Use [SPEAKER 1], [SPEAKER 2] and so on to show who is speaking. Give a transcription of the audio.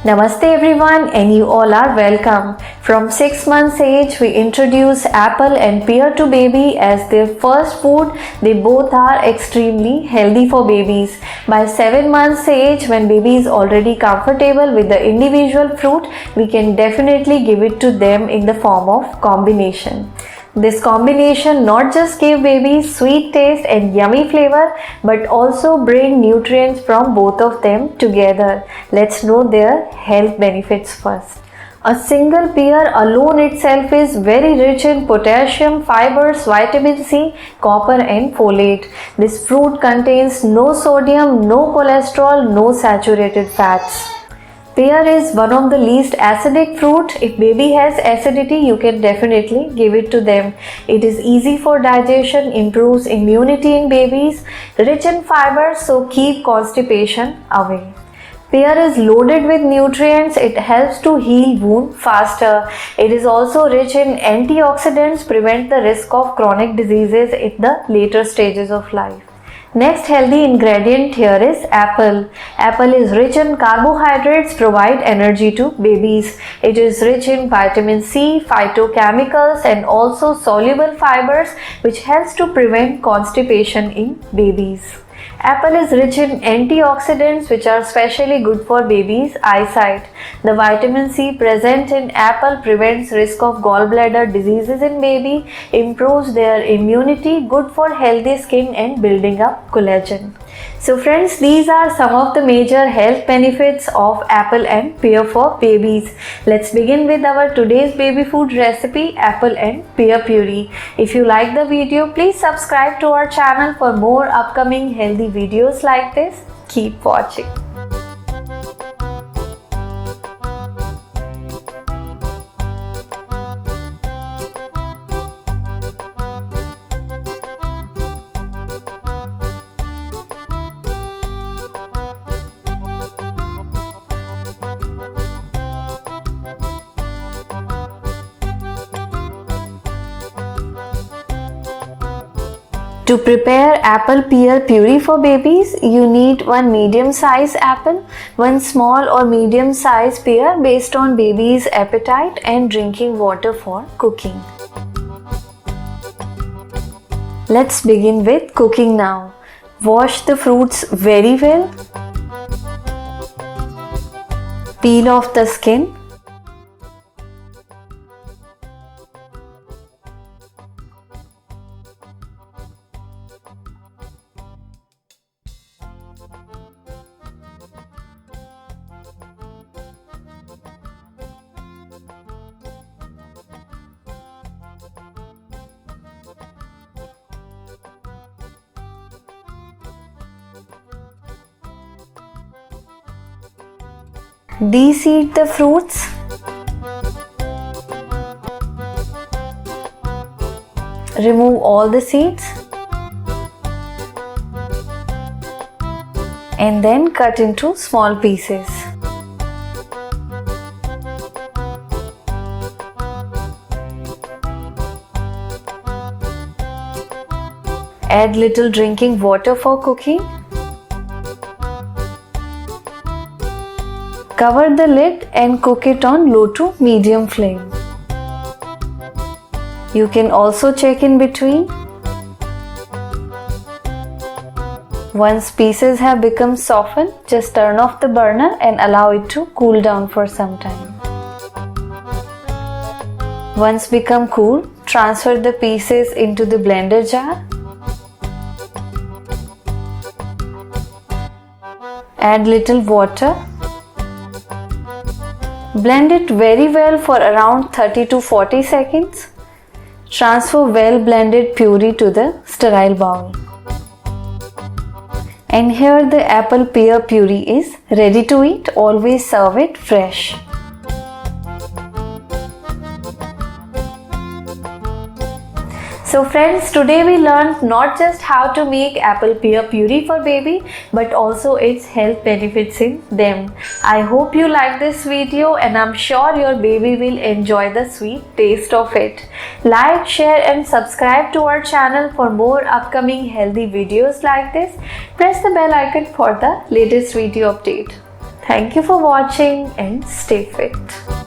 [SPEAKER 1] Namaste everyone, and you all are welcome. From 6 months age, we introduce apple and pear to baby as their first food. They both are extremely healthy for babies. By 7 months age, when baby is already comfortable with the individual fruit, we can definitely give it to them in the form of combination. This combination not just give babies sweet taste and yummy flavor, but also bring nutrients from both of them together. Let's know their health benefits first. A single pear alone itself is very rich in potassium, fibers, vitamin C, copper and folate. This fruit contains no sodium, no cholesterol, no saturated fats. Pear is one of the least acidic fruit. If baby has acidity, you can definitely give it to them. It is easy for digestion, improves immunity in babies, rich in fiber, so keep constipation away. Pear is loaded with nutrients. It helps to heal wound faster. It is also rich in antioxidants, prevent the risk of chronic diseases in the later stages of life. Next healthy ingredient here is apple. Apple is rich in carbohydrates, provide energy to babies. It is rich in vitamin C, phytochemicals and also soluble fibers which helps to prevent constipation in babies. Apple is rich in antioxidants which are especially good for babies' eyesight. The vitamin C present in apple prevents risk of gallbladder diseases in baby, improves their immunity, good for healthy skin and building up collagen. So friends, these are some of the major health benefits of apple and pear for babies. Let's begin with our today's baby food recipe, apple and pear puree. If you like the video, please subscribe to our channel for more upcoming healthy videos like this. Keep watching. To prepare apple pear puree for babies, you need one medium size apple, one small or medium size pear based on baby's appetite and drinking water for cooking. Let's begin with cooking now. Wash the fruits very well. Peel off the skin. De-seed the fruits. Remove all the seeds and then cut into small pieces. Add little drinking water for cooking. Cover the lid and cook it on low to medium flame. You can also check in between. Once pieces have become softened, just turn off the burner and allow it to cool down for some time. Once become cool, transfer the pieces into the blender jar. Add little water. Blend it very well for around 30 to 40 seconds. Transfer well blended puree to the sterile bowl. And here the apple pear puree is ready to eat. Always serve it fresh. So friends, today we learned not just how to make apple pear puree for baby, but also its health benefits in them. I hope you like this video and I'm sure your baby will enjoy the sweet taste of it. Like, share and subscribe to our channel for more upcoming healthy videos like this. Press the bell icon for the latest video update. Thank you for watching and stay fit.